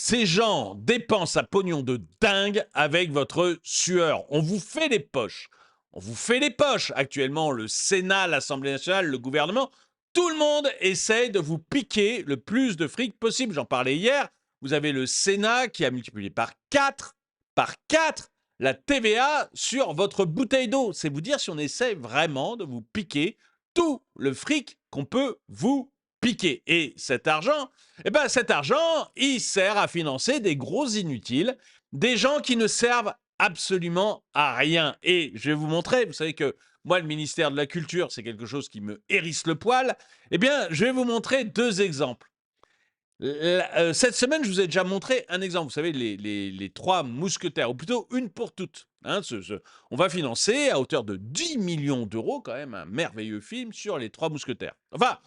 Ces gens dépensent un pognon de dingue avec votre sueur. On vous fait les poches. On vous fait les poches. Actuellement, le Sénat, l'Assemblée nationale, le gouvernement, tout le monde essaye de vous piquer le plus de fric possible. J'en parlais hier. Vous avez le Sénat qui a multiplié par 4, la TVA sur votre bouteille d'eau. C'est vous dire si on essaie vraiment de vous piquer tout le fric qu'on peut vous piquer. Et cet argent, il sert à financer des gros inutiles, des gens qui ne servent absolument à rien. Et je vais vous montrer, vous savez que moi, le ministère de la Culture, c'est quelque chose qui me hérisse le poil. Eh bien, je vais vous montrer 2 exemples. Cette semaine, je vous ai déjà montré un exemple. Vous savez, les 3 mousquetaires, ou plutôt une pour toutes. Hein, on va financer à hauteur de 10 millions d'euros, quand même, un merveilleux film sur les 3 mousquetaires. Enfin,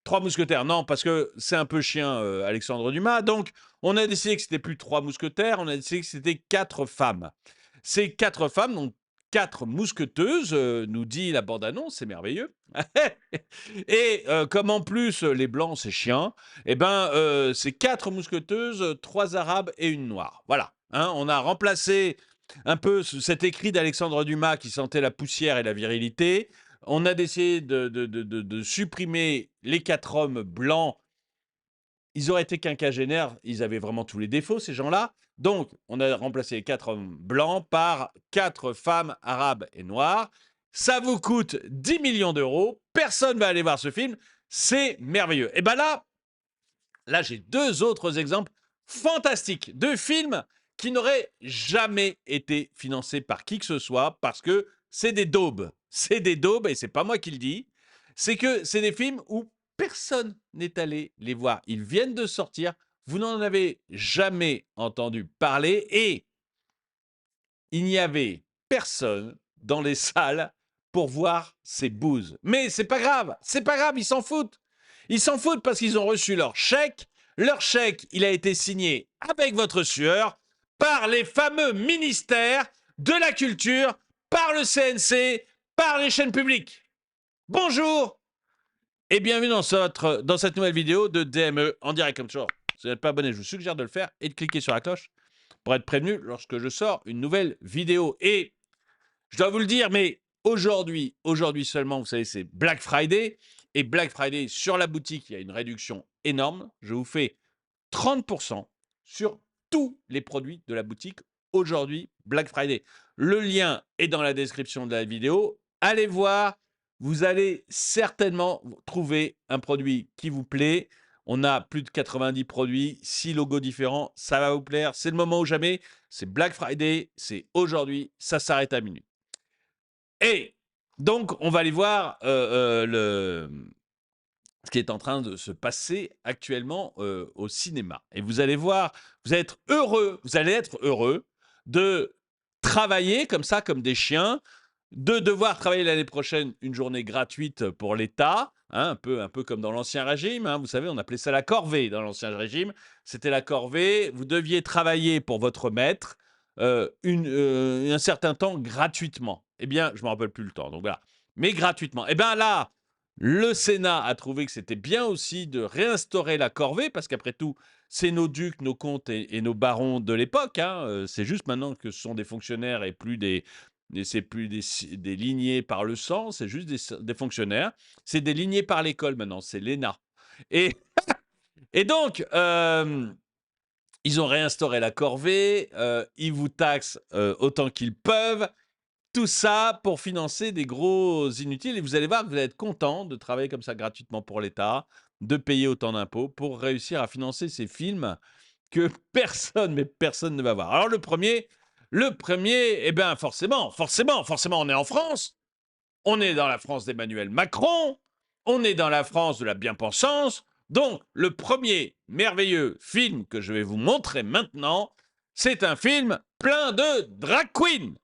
3 mousquetaires, non, parce que c'est un peu chien, Alexandre Dumas. Donc, on a décidé que c'était plus 3 mousquetaires, on a décidé que c'était 4 femmes. Ces 4 femmes, donc 4 mousqueteuses, nous dit la bande-annonce, c'est merveilleux. Et comme en plus les blancs c'est chien, eh ben c'est 4 mousqueteuses, 3 arabes et une noire. Voilà. Hein, on a remplacé un peu cet écrit d'Alexandre Dumas qui sentait la poussière et la virilité. On a décidé de supprimer les 4 hommes blancs. Ils auraient été quinquagénaires, ils avaient vraiment tous les défauts, ces gens-là. Donc, on a remplacé les 4 hommes blancs par 4 femmes arabes et noires. Ça vous coûte 10 millions d'euros. Personne ne va aller voir ce film. C'est merveilleux. Et bien là, j'ai 2 autres exemples fantastiques de films qui n'auraient jamais été financés par qui que ce soit parce que c'est des daubes. C'est des daubes et c'est pas moi qui le dis. C'est que c'est des films où personne n'est allé les voir. Ils viennent de sortir. Vous n'en avez jamais entendu parler et il n'y avait personne dans les salles pour voir ces bouses. Mais c'est pas grave, ils s'en foutent. Ils s'en foutent parce qu'ils ont reçu leur chèque. Leur chèque, il a été signé avec votre sueur par les fameux ministères de la culture, par le CNC, par les chaînes publiques. Bonjour et bienvenue dans cette nouvelle vidéo de DME en direct comme toujours. Si vous n'êtes pas abonné, je vous suggère de le faire et de cliquer sur la cloche pour être prévenu lorsque je sors une nouvelle vidéo. Et je dois vous le dire, mais aujourd'hui seulement, vous savez, c'est Black Friday. Et Black Friday, sur la boutique, il y a une réduction énorme. Je vous fais 30% sur tous les produits de la boutique aujourd'hui, Black Friday. Le lien est dans la description de la vidéo. Allez voir, vous allez certainement trouver un produit qui vous plaît. On a plus de 90 produits, 6 logos différents, ça va vous plaire. C'est le moment ou jamais. C'est Black Friday, c'est aujourd'hui, ça s'arrête à minuit. Et donc, on va aller voir ce qui est en train de se passer actuellement au cinéma. Et vous allez voir, vous allez être heureux de travailler comme ça, comme des chiens, de devoir travailler l'année prochaine une journée gratuite pour l'État, hein, un peu comme dans l'Ancien Régime. Hein, vous savez, on appelait ça la corvée dans l'Ancien Régime. C'était la corvée. Vous deviez travailler pour votre maître un certain temps gratuitement. Eh bien, je ne me rappelle plus le temps, donc voilà. Mais gratuitement. Eh bien là, le Sénat a trouvé que c'était bien aussi de réinstaurer la corvée, parce qu'après tout, c'est nos ducs, nos comtes et nos barons de l'époque. Hein. C'est juste maintenant que ce sont des fonctionnaires et plus c'est plus des lignées par le sang, c'est juste des fonctionnaires. C'est des lignées par l'école maintenant, c'est l'ENA. Et, et donc, ils ont réinstauré la corvée, ils vous taxent autant qu'ils peuvent. Tout ça pour financer des gros inutiles. Et vous allez voir que vous allez être content de travailler comme ça gratuitement pour l'État, de payer autant d'impôts pour réussir à financer ces films que personne, mais personne ne va voir. Alors le premier, eh bien forcément, on est en France. On est dans la France d'Emmanuel Macron. On est dans la France de la bien-pensance. Donc, le premier merveilleux film que je vais vous montrer maintenant, c'est un film plein de drag queens.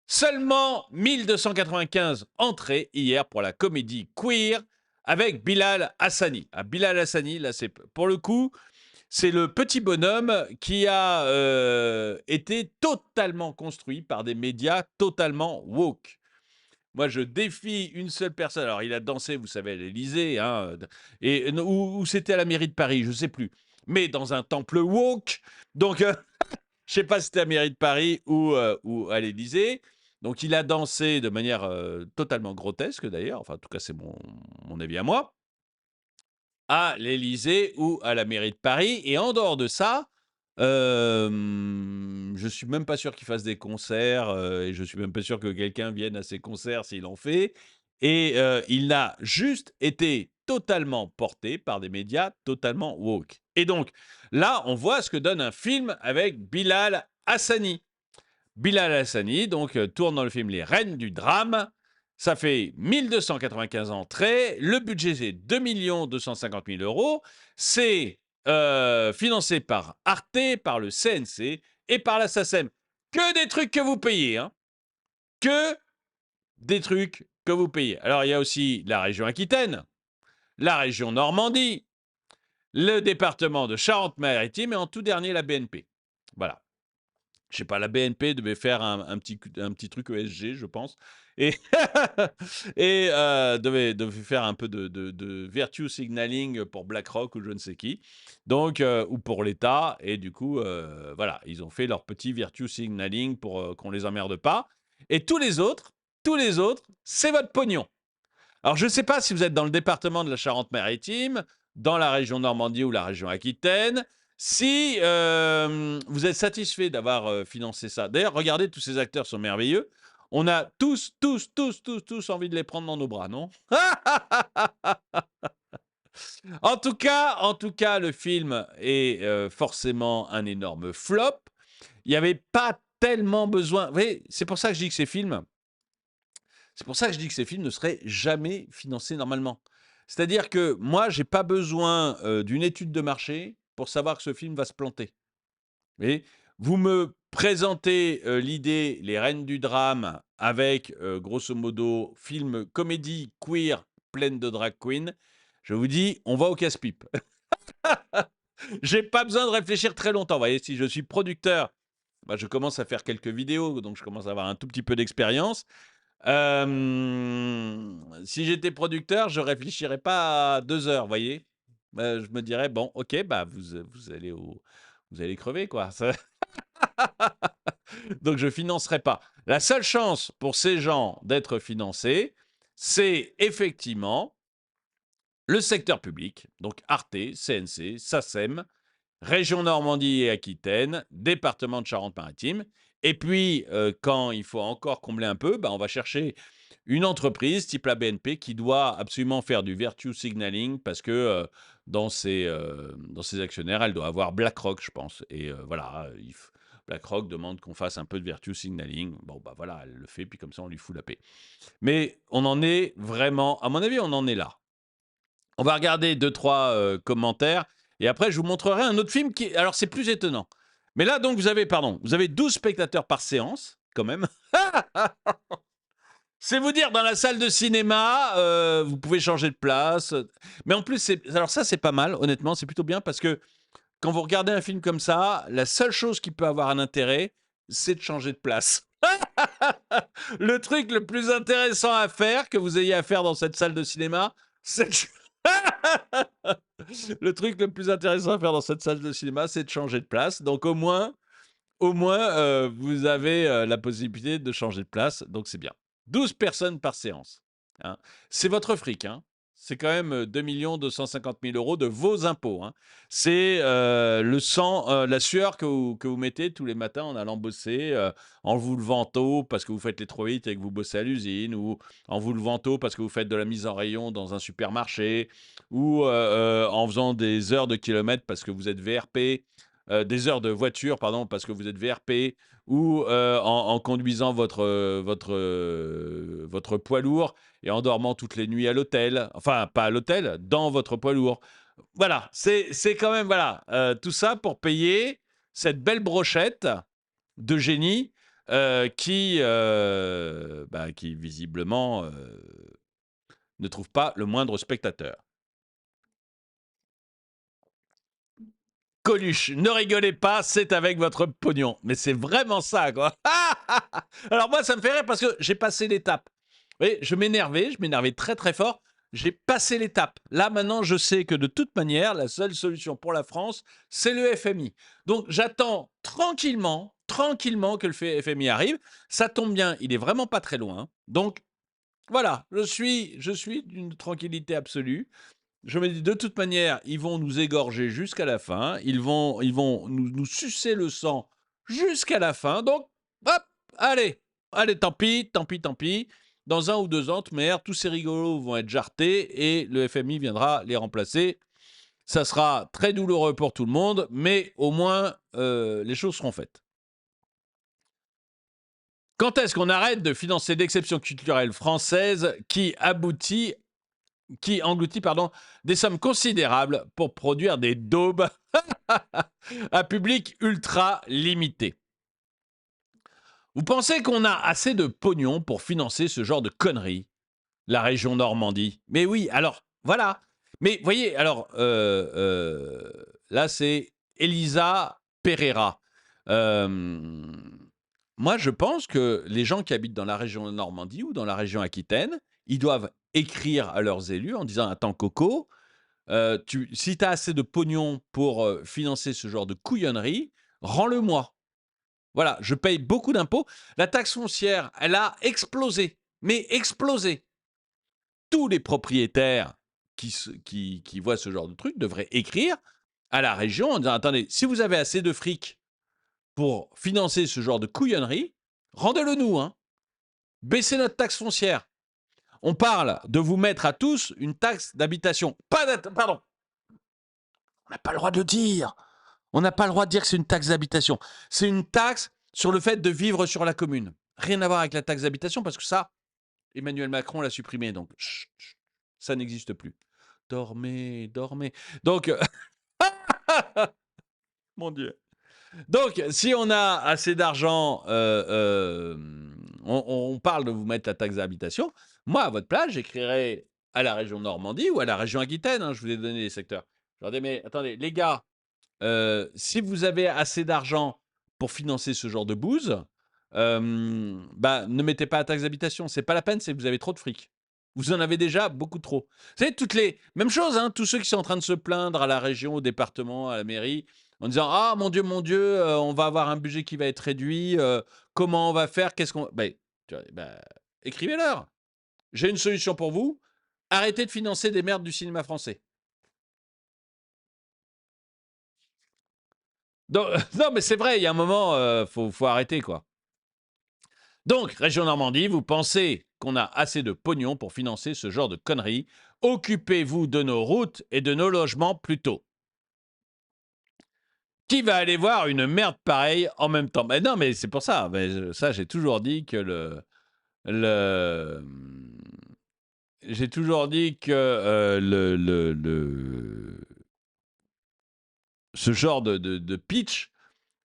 Seulement 1295 entrées hier pour la comédie queer avec Bilal Hassani. Ah, Bilal Hassani, là, c'est pour le coup, c'est le petit bonhomme qui a été totalement construit par des médias totalement woke. Moi, je défie une seule personne. Alors, il a dansé, vous savez, à l'Élysée, hein, ou c'était à la mairie de Paris, je ne sais plus. mais dans un temple woke. Donc, je sais pas si c'était à Mairie de Paris ou à l'Élysée. Donc, il a dansé de manière totalement grotesque, d'ailleurs. Enfin, en tout cas, c'est mon avis à moi. À l'Élysée ou à la Mairie de Paris. Et en dehors de ça, je suis même pas sûr qu'il fasse des concerts et je suis même pas sûr que quelqu'un vienne à ses concerts s'il en fait. Et il a juste été totalement porté par des médias totalement woke. Et donc, là, on voit ce que donne un film avec Bilal Hassani. Bilal Hassani, donc, tourne dans le film Les Reines du Drame. Ça fait 1295 entrées. Le budget, c'est 2 250 000 euros. C'est financé par Arte, par le CNC et par la SACEM. Que des trucs que vous payez, hein. Que des trucs que vous payez. Alors, il y a aussi la région Aquitaine, la région Normandie, le département de Charente-Maritime et en tout dernier, la BNP. Voilà. Je sais pas, la BNP devait faire un petit truc ESG, je pense. Et, et devait faire un peu de virtue signaling pour BlackRock ou je ne sais qui. Donc, ou pour l'État. Et du coup, voilà, ils ont fait leur petit virtue signaling pour qu'on les emmerde pas. Et tous les autres, c'est votre pognon. Alors, je ne sais pas si vous êtes dans le département de la Charente-Maritime, dans la région Normandie ou la région Aquitaine, si vous êtes satisfait d'avoir financé ça. D'ailleurs, regardez, tous ces acteurs sont merveilleux. On a tous envie de les prendre dans nos bras, non? En tout cas, le film est forcément un énorme flop. Il n'y avait pas tellement besoin. Vous voyez, c'est pour ça que je dis que ces films ne seraient jamais financés normalement. C'est-à-dire que moi, j'ai pas besoin d'une étude de marché pour savoir que ce film va se planter. Et vous me présentez l'idée Les Reines du Drame avec, grosso modo, film comédie queer pleine de drag queen. Je vous dis, on va au casse-pipe. J'ai pas besoin de réfléchir très longtemps. Vous voyez, si je suis producteur, bah, je commence à faire quelques vidéos, donc je commence à avoir un tout petit peu d'expérience. Si j'étais producteur, je réfléchirais pas à 2 heures, vous voyez? Je me dirais: «Bon, OK, bah, vous allez crever, quoi». Ça donc je financerai pas. La seule chance pour ces gens d'être financés, c'est effectivement le secteur public, donc Arte, CNC, SACEM, région Normandie et Aquitaine, département de Charente-Maritime. Et puis, quand il faut encore combler un peu, bah, on va chercher une entreprise type la BNP qui doit absolument faire du virtue signaling parce que dans ses actionnaires, elle doit avoir BlackRock, je pense. Et voilà, BlackRock demande qu'on fasse un peu de virtue signaling. Bon, bah voilà, elle le fait, puis comme ça, on lui fout la paix. Mais on en est vraiment, à mon avis, on en est là. On va regarder 2-3 commentaires et après, je vous montrerai un autre film qui. Alors, c'est plus étonnant. Mais là, donc, vous avez 12 spectateurs par séance, quand même. C'est vous dire, dans la salle de cinéma, vous pouvez changer de place. Mais en plus, alors ça, c'est pas mal, honnêtement, c'est plutôt bien parce que quand vous regardez un film comme ça, la seule chose qui peut avoir un intérêt, c'est de changer de place. Le truc le plus intéressant à faire, que vous ayez à faire dans cette salle de cinéma, c'est le truc le plus intéressant à faire dans cette salle de cinéma, c'est de changer de place. Donc au moins, vous avez la possibilité de changer de place. Donc c'est bien. 12 personnes par séance, hein. C'est votre fric, hein. C'est quand même 2 250 000 euros de vos impôts, hein. C'est le sang, la sueur que vous mettez tous les matins en allant bosser, en vous levant tôt parce que vous faites les trop vite et que vous bossez à l'usine, ou en vous levant tôt parce que vous faites de la mise en rayon dans un supermarché, ou en faisant des heures de kilomètres parce que vous êtes VRP, des heures de voiture, pardon, parce que vous êtes VRP, ou en conduisant votre poids lourd et en dormant toutes les nuits à l'hôtel, enfin pas à l'hôtel, dans votre poids lourd. Voilà, c'est quand même, voilà, tout ça pour payer cette belle brochette de génie qui visiblement ne trouve pas le moindre spectateur. Coluche, ne rigolez pas, c'est avec votre pognon. Mais c'est vraiment ça, quoi. Alors moi, ça me fait rire parce que j'ai passé l'étape. Vous voyez, je m'énervais très très fort. j'ai passé l'étape. Là, maintenant, je sais que de toute manière, la seule solution pour la France, c'est le FMI. Donc, j'attends tranquillement, tranquillement que le FMI arrive. Ça tombe bien, il est vraiment pas très loin. Donc, voilà, je suis d'une tranquillité absolue. Je me dis, de toute manière, ils vont nous égorger jusqu'à la fin. Ils vont nous sucer le sang jusqu'à la fin. Donc, hop, allez, allez, tant pis, tant pis, tant pis. Dans 1 ou 2 ans, de toute manière, tous ces rigolos vont être jartés et le FMI viendra les remplacer. Ça sera très douloureux pour tout le monde, mais au moins, les choses seront faites. Quand est-ce qu'on arrête de financer l'exception culturelle française qui engloutit des sommes considérables pour produire des daubes à public ultra limité? Vous pensez qu'on a assez de pognon pour financer ce genre de conneries? La région Normandie. Mais oui, alors, voilà. Mais voyez, alors, là, c'est Elisa Pereira. Euh, Moi, je pense que les gens qui habitent dans la région Normandie ou dans la région Aquitaine, ils doivent écrire à leurs élus en disant: attends, Coco, si tu as assez de pognon pour financer ce genre de couillonnerie, rends-le-moi. Voilà, je paye beaucoup d'impôts. La taxe foncière, elle a explosé, mais explosé. Tous les propriétaires qui voient ce genre de truc devraient écrire à la région en disant: attendez, si vous avez assez de fric pour financer ce genre de couillonnerie, rendez-le nous, hein. Baissez notre taxe foncière. On parle de vous mettre à tous une taxe d'habitation. Pardon, on n'a pas le droit de le dire. On n'a pas le droit de dire que c'est une taxe d'habitation. C'est une taxe sur le fait de vivre sur la commune. Rien à voir avec la taxe d'habitation parce que ça, Emmanuel Macron l'a supprimé. Donc, chut, chut, ça n'existe plus. Dormez, dormez. Donc, mon Dieu. Donc, si on a assez d'argent, on parle de vous mettre la taxe d'habitation. Moi, à votre place, j'écrirais à la région Normandie ou à la région Aquitaine. Hein, je vous ai donné les secteurs. Je leur dis, mais attendez, les gars, si vous avez assez d'argent pour financer ce genre de bouse, ne mettez pas la taxe d'habitation. C'est pas la peine, c'est que vous avez trop de fric. Vous en avez déjà beaucoup trop. Vous savez, toutes les mêmes choses, hein, tous ceux qui sont en train de se plaindre à la région, au département, à la mairie, en disant: ah mon Dieu, on va avoir un budget qui va être réduit. Comment on va faire? Qu'est-ce qu'on. Écrivez-leur. J'ai une solution pour vous. Arrêtez de financer des merdes du cinéma français. Donc, non, mais c'est vrai, il y a un moment, faut arrêter, quoi. Donc, région Normandie, vous pensez qu'on a assez de pognon pour financer ce genre de conneries? Occupez-vous de nos routes et de nos logements plutôt. Qui va aller voir une merde pareille en même temps? Ben non, mais c'est pour ça. Ça, j'ai toujours dit que j'ai toujours dit que ce genre de pitch,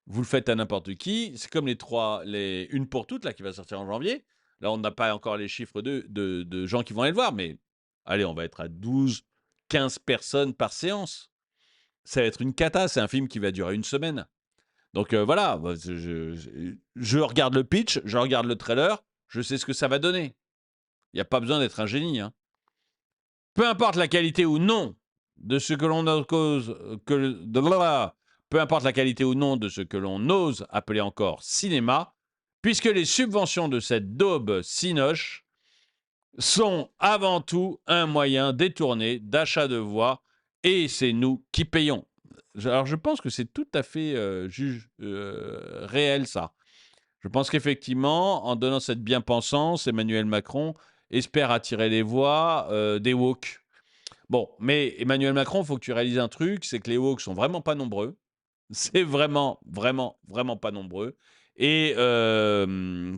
vous le faites à n'importe qui. C'est comme les Une pour toutes, là, qui va sortir en janvier. Là, on n'a pas encore les chiffres de gens qui vont aller le voir, mais allez, on va être à 12, 15 personnes par séance. Ça va être une cata. C'est un film qui va durer 1 semaine. Donc voilà, je regarde le pitch, je regarde le trailer, je sais ce que ça va donner. Il n'y a pas besoin d'être un génie. Hein. Peu importe la qualité ou non de ce que l'on cause, peu importe la qualité ou non de ce que l'on ose appeler encore cinéma, puisque les subventions de cette daube cinoche sont avant tout un moyen détourné d'achat de voix, et c'est nous qui payons. Alors je pense que c'est tout à fait réel ça. Je pense qu'effectivement, en donnant cette bien-pensance, Emmanuel Macron espère attirer les voix des woke. Bon, mais Emmanuel Macron, il faut que tu réalises un truc, c'est que les woke sont vraiment pas nombreux. C'est vraiment, vraiment, vraiment pas nombreux. Et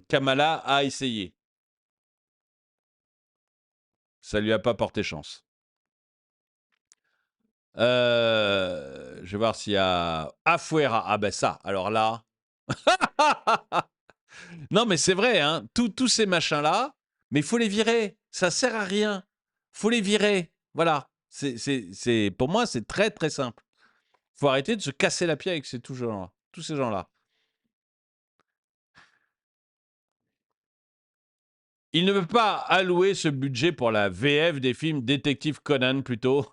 Kamala a essayé. Ça lui a pas porté chance. Je vais voir s'il y a Afuera. Ah ben ça, alors là. Non, mais c'est vrai, hein, tous ces machins-là, mais il faut les virer. Ça sert à rien. Faut les virer. Voilà. Pour moi, c'est très, très simple. Faut arrêter de se casser la pied avec tous ces gens-là. Il ne veut pas allouer ce budget pour la VF des films Détective Conan plutôt.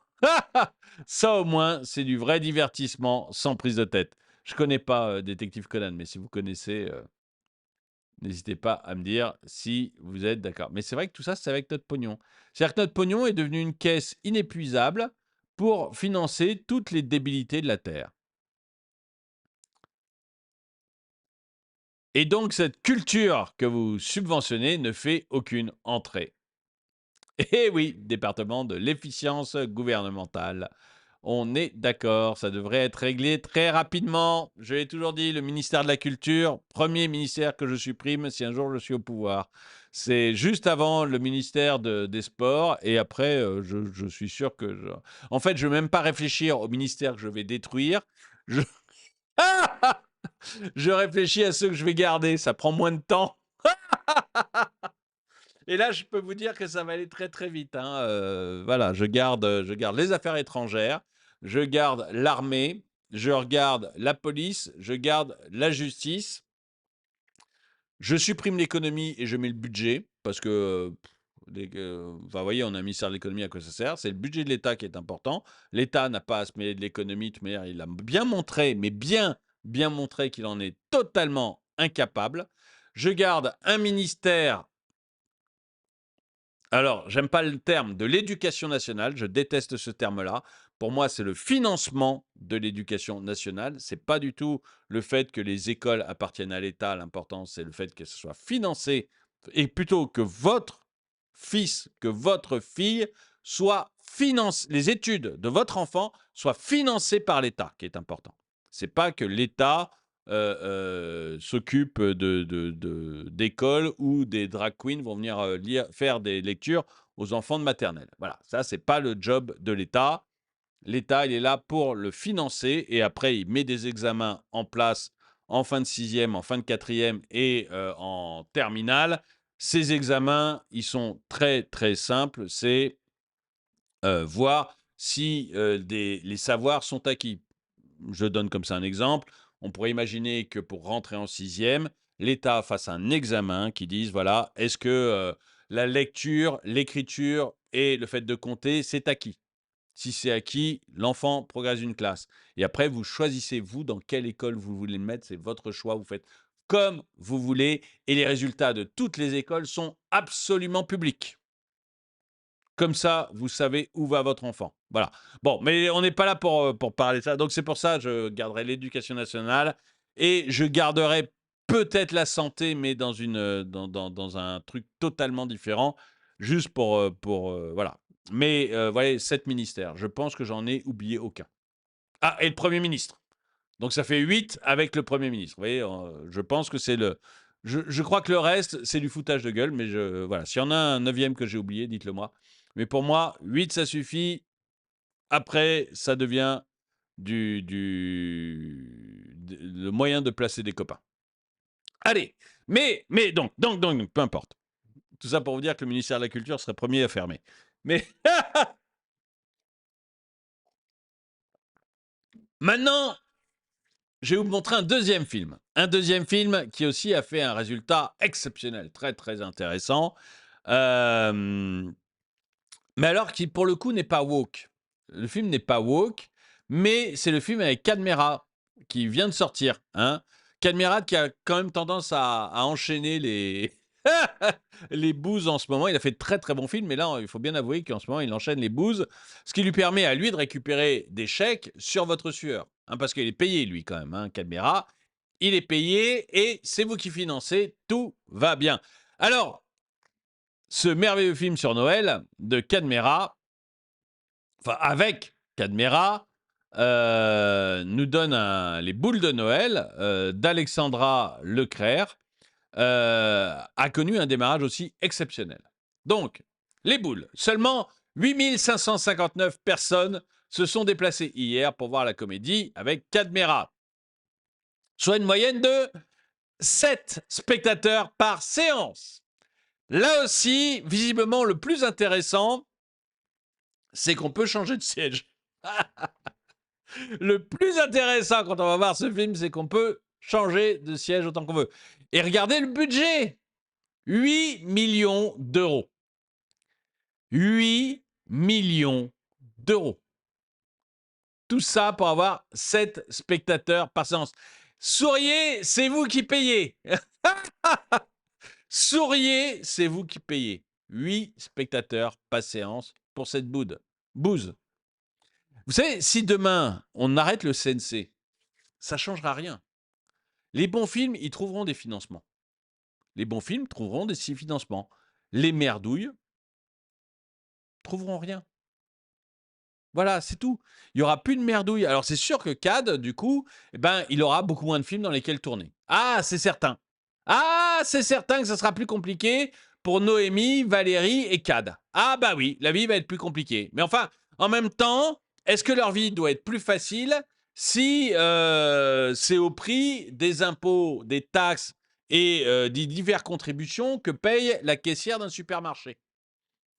Ça au moins, c'est du vrai divertissement sans prise de tête. Je connais pas Détective Conan, mais si vous connaissez, n'hésitez pas à me dire si vous êtes d'accord. Mais c'est vrai que tout ça, c'est avec notre pognon. C'est-à-dire que notre pognon est devenu une caisse inépuisable pour financer toutes les débilités de la Terre. Et donc, cette culture que vous subventionnez ne fait aucune entrée. Eh oui, département de l'efficience gouvernementale. On est d'accord, ça devrait être réglé très rapidement. Je l'ai toujours dit, le ministère de la Culture, premier ministère que je supprime si un jour je suis au pouvoir. C'est juste avant le ministère des Sports et après, je suis sûr que... En fait, je ne vais même pas réfléchir au ministère que je vais détruire. Je... je réfléchis à ceux que je vais garder, ça prend moins de temps. Et là, je peux vous dire que ça va aller très très vite, hein. Voilà, je garde les affaires étrangères, je garde l'armée, je regarde la police, je garde la justice, je supprime l'économie et je mets le budget parce que, enfin, vous voyez, on a un ministère de l'économie, à quoi ça sert? C'est le budget de l'État qui est important. L'État n'a pas à se mêler de l'économie, de toute manière, il a bien montré, mais bien montré qu'il en est totalement incapable. Je garde un ministère. Alors, j'aime pas le terme de l'éducation nationale, je déteste ce terme-là. Pour moi, c'est le financement de l'éducation nationale. C'est pas du tout le fait que les écoles appartiennent à l'État. L'important, c'est le fait que ce soit financé et plutôt que votre fils, que votre fille soit financé, les études de votre enfant soient financées par l'État, qui est important. C'est pas que l'État s'occupe d'écoles où des drag queens vont venir faire des lectures aux enfants de maternelle. Voilà, ça, c'est pas le job de l'État. L'État, il est là pour le financer et après, il met des examens en place en fin de sixième, en fin de quatrième et en terminale. Ces examens, ils sont très, très simples. C'est voir si les savoirs sont acquis. Je donne comme ça un exemple. On pourrait imaginer que pour rentrer en sixième, l'État fasse un examen qui dise, voilà, est-ce que la lecture, l'écriture et le fait de compter, c'est acquis? Si c'est acquis, l'enfant progresse d'une classe. Et après, vous choisissez, vous, dans quelle école vous voulez le mettre. C'est votre choix. Vous faites comme vous voulez. Et les résultats de toutes les écoles sont absolument publics. Comme ça, vous savez où va votre enfant. Voilà. Bon, mais on n'est pas là pour parler de ça. Donc, c'est pour ça que je garderai l'éducation nationale et je garderai peut-être la santé, mais dans un truc totalement différent, juste voilà. Mais, vous voyez, 7 ministères. Je pense que j'en ai oublié aucun. Ah, et le Premier ministre. Donc, ça fait 8 avec le Premier ministre. Vous voyez, je pense que c'est le... Je crois que le reste, c'est du foutage de gueule, mais voilà. S'il y en a un 9e que j'ai oublié, dites-le moi. Mais pour moi, 8, ça suffit. Après, ça devient le moyen de placer des copains. Allez, mais donc, peu importe. Tout ça pour vous dire que le ministère de la Culture serait premier à fermer. Mais maintenant, je vais vous montrer un deuxième film. Un deuxième film qui aussi a fait un résultat exceptionnel, très très intéressant. Mais alors qui, pour le coup, n'est pas woke. Le film n'est pas woke, mais c'est le film avec Cadmera qui vient de sortir. Hein. Cadmera qui a quand même tendance à enchaîner les bouses en ce moment. Il a fait de très très bons films, mais là, il faut bien avouer qu'en ce moment, il enchaîne les bouses, ce qui lui permet à lui de récupérer des chèques sur votre sueur. Hein, parce qu'il est payé, lui, quand même, hein, Cadmera. Il est payé et c'est vous qui financez, tout va bien. Alors, ce merveilleux film sur Noël de Cadmera, enfin avec Cadmera, nous donne les boules de Noël d'Alexandra Leclerc, a connu un démarrage aussi exceptionnel. Donc, les boules, seulement 8559 personnes se sont déplacées hier pour voir la comédie avec Cadmera, soit une moyenne de 7 spectateurs par séance. Là aussi, visiblement, le plus intéressant, c'est qu'on peut changer de siège. Le plus intéressant quand on va voir ce film, c'est qu'on peut changer de siège autant qu'on veut. Et regardez le budget. 8 millions d'euros. 8 millions d'euros. Tout ça pour avoir 7 spectateurs par séance. Souriez, c'est vous qui payez. Souriez, c'est vous qui payez. 8 spectateurs par séance pour cette bouse. Vous savez, si demain on arrête le CNC, ça ne changera rien. Les bons films, ils trouveront des financements. Les bons films trouveront des financements. Les merdouilles trouveront rien. Voilà, c'est tout. Il y aura plus de merdouille. Alors c'est sûr que CAD, du coup, eh ben, il aura beaucoup moins de films dans lesquels tourner. Ah, c'est certain. Ah, c'est certain que ça sera plus compliqué pour Noémie, Valérie et CAD. Ah bah oui, la vie va être plus compliquée. Mais enfin, en même temps, est-ce que leur vie doit être plus facile si c'est au prix des impôts, des taxes et des diverses contributions que paye la caissière d'un supermarché?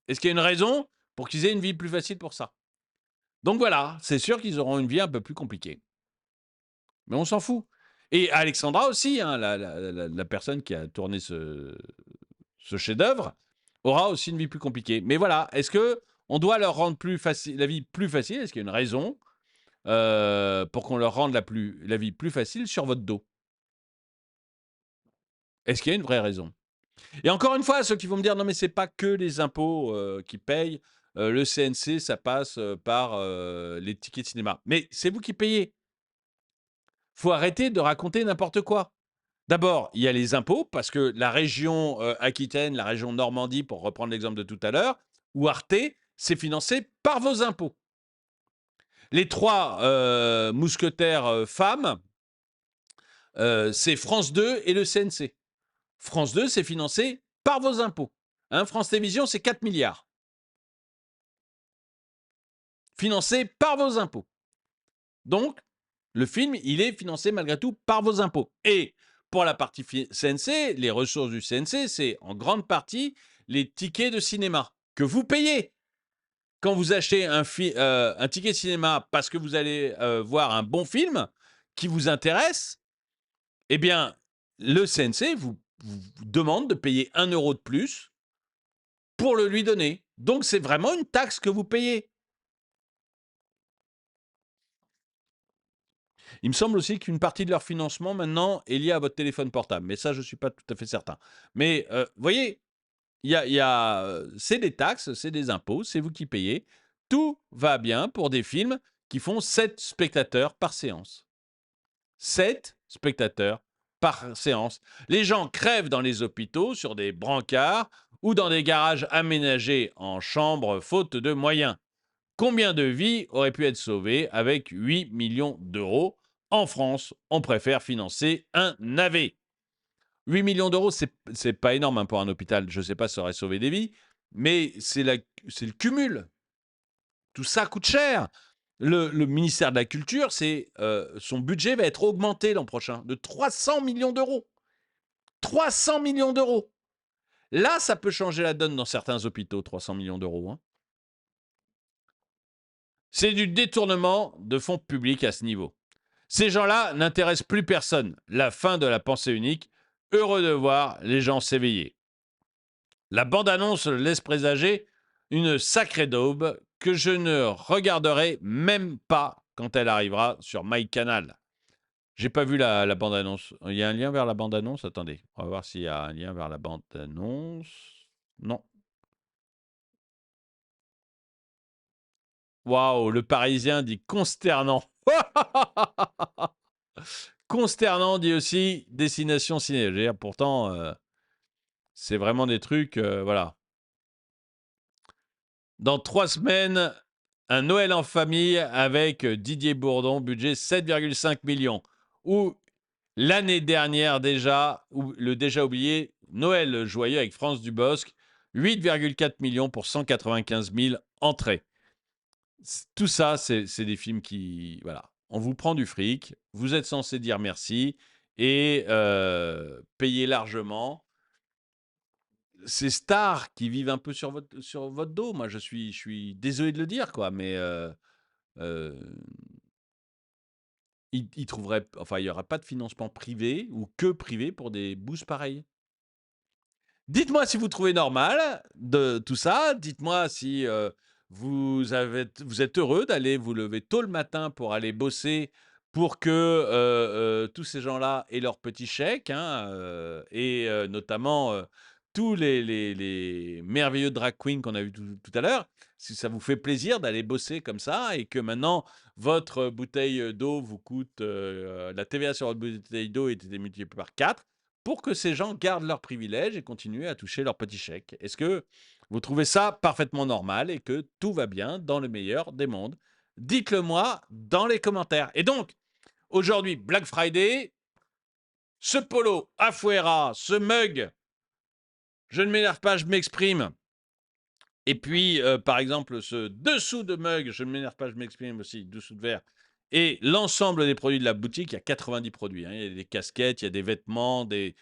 Est-ce qu'il y a une raison pour qu'ils aient une vie plus facile pour ça? Donc voilà, c'est sûr qu'ils auront une vie un peu plus compliquée. Mais on s'en fout. Et Alexandra aussi, hein, la personne qui a tourné ce chef-d'œuvre, aura aussi une vie plus compliquée. Mais voilà, est-ce que on doit leur rendre la vie plus facile? Est-ce qu'il y a une raison pour qu'on leur rende la vie plus facile sur votre dos? Est-ce qu'il y a une vraie raison? Et encore une fois, ceux qui vont me dire non mais c'est pas que les impôts qui payent, le CNC ça passe par les tickets de cinéma. Mais c'est vous qui payez. Faut arrêter de raconter n'importe quoi. D'abord, il y a les impôts, parce que la région Aquitaine, la région Normandie, pour reprendre l'exemple de tout à l'heure, ou Arte, c'est financé par vos impôts. Les trois mousquetaires femmes, c'est France 2 et le CNC. France 2, c'est financé par vos impôts. Hein, France Télévisions, c'est 4 milliards. Financé par vos impôts. Donc, le film, il est financé malgré tout par vos impôts. Et pour la partie CNC, les ressources du CNC, c'est en grande partie les tickets de cinéma que vous payez. Quand vous achetez un ticket de cinéma parce que vous allez voir un bon film qui vous intéresse, eh bien, le CNC vous demande de payer 1 euro de plus pour le lui donner. Donc, c'est vraiment une taxe que vous payez. Il me semble aussi qu'une partie de leur financement maintenant est liée à votre téléphone portable, mais ça, je ne suis pas tout à fait certain. Mais vous voyez, c'est des taxes, c'est des impôts, c'est vous qui payez. Tout va bien pour des films qui font 7 spectateurs par séance. 7 spectateurs par séance. Les gens crèvent dans les hôpitaux sur des brancards ou dans des garages aménagés en chambres faute de moyens. Combien de vies auraient pu être sauvées avec 8 millions d'euros? En France, on préfère financer un navet. 8 millions d'euros, c'est pas énorme hein, pour un hôpital. Je ne sais pas si ça aurait sauvé des vies, mais c'est le cumul. Tout ça coûte cher. Le ministère de la Culture, son budget va être augmenté l'an prochain de 300 millions d'euros. 300 millions d'euros. Là, ça peut changer la donne dans certains hôpitaux, 300 millions d'euros. Hein. C'est du détournement de fonds publics à ce niveau. Ces gens-là n'intéressent plus personne. La fin de la pensée unique. Heureux de voir les gens s'éveiller. La bande-annonce laisse présager une sacrée daube que je ne regarderai même pas quand elle arrivera sur MyCanal. J'ai pas vu la bande-annonce. Il y a un lien vers la bande-annonce? Attendez, on va voir s'il y a un lien vers la bande-annonce. Non. Waouh, le Parisien dit consternant. Consternant dit aussi destination ciné. Pourtant, c'est vraiment des trucs, voilà. Dans 3 semaines, un Noël en famille avec Didier Bourdon, budget 7,5 millions. Ou l'année dernière déjà, ou le déjà oublié Noël joyeux avec France Dubosc, 8,4 millions pour 195 000 entrées. Tout ça, c'est des films qui... Voilà. On vous prend du fric, vous êtes censé dire merci et payer largement. Ces stars qui vivent un peu sur votre dos, moi je suis désolé de le dire, quoi, mais euh, ils trouveraient, enfin, il n'y aurait pas de financement privé ou que privé pour des boosts pareils. Dites-moi si vous trouvez normal de tout ça. Dites-moi si vous êtes heureux d'aller vous lever tôt le matin pour aller bosser pour que tous ces gens-là aient leur petit chèque, hein, et notamment tous les merveilleux drag queens qu'on a vu tout à l'heure. Si ça vous fait plaisir d'aller bosser comme ça et que maintenant votre bouteille d'eau vous coûte, la TVA sur votre bouteille d'eau est été multipliée par 4 pour que ces gens gardent leurs privilèges et continuent à toucher leur petit chèque. Est-ce que vous trouvez ça parfaitement normal et que tout va bien dans le meilleur des mondes? Dites-le moi dans les commentaires. Et donc, aujourd'hui, Black Friday, ce polo Afuera, ce mug, je ne m'énerve pas, je m'exprime. Et puis, par exemple, ce dessous de mug, je ne m'énerve pas, je m'exprime aussi, dessous de verre. Et l'ensemble des produits de la boutique, il y a 90 produits, hein. Il y a des casquettes, il y a des vêtements, des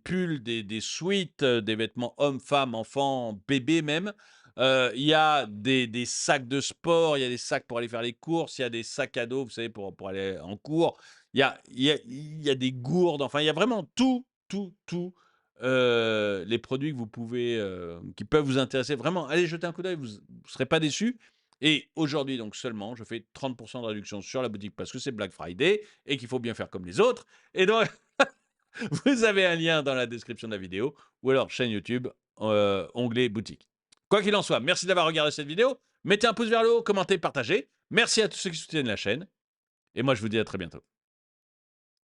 pulls, des sweats, des vêtements hommes, femmes, enfants, bébés même. Il y a des sacs de sport, il y a des sacs pour aller faire les courses, il y a des sacs à dos, vous savez, pour aller en cours. Il y a des gourdes, enfin, il y a vraiment tout, tout, tout les produits que vous pouvez, qui peuvent vous intéresser. Vraiment, allez jeter un coup d'œil, vous ne serez pas déçus. Et aujourd'hui, donc seulement, je fais 30 de réduction sur la boutique parce que c'est Black Friday et qu'il faut bien faire comme les autres. Et donc, vous avez un lien dans la description de la vidéo ou alors chaîne YouTube, onglet boutique. Quoi qu'il en soit, merci d'avoir regardé cette vidéo. Mettez un pouce vers le haut, commentez, partagez. Merci à tous ceux qui soutiennent la chaîne. Et moi, je vous dis à très bientôt.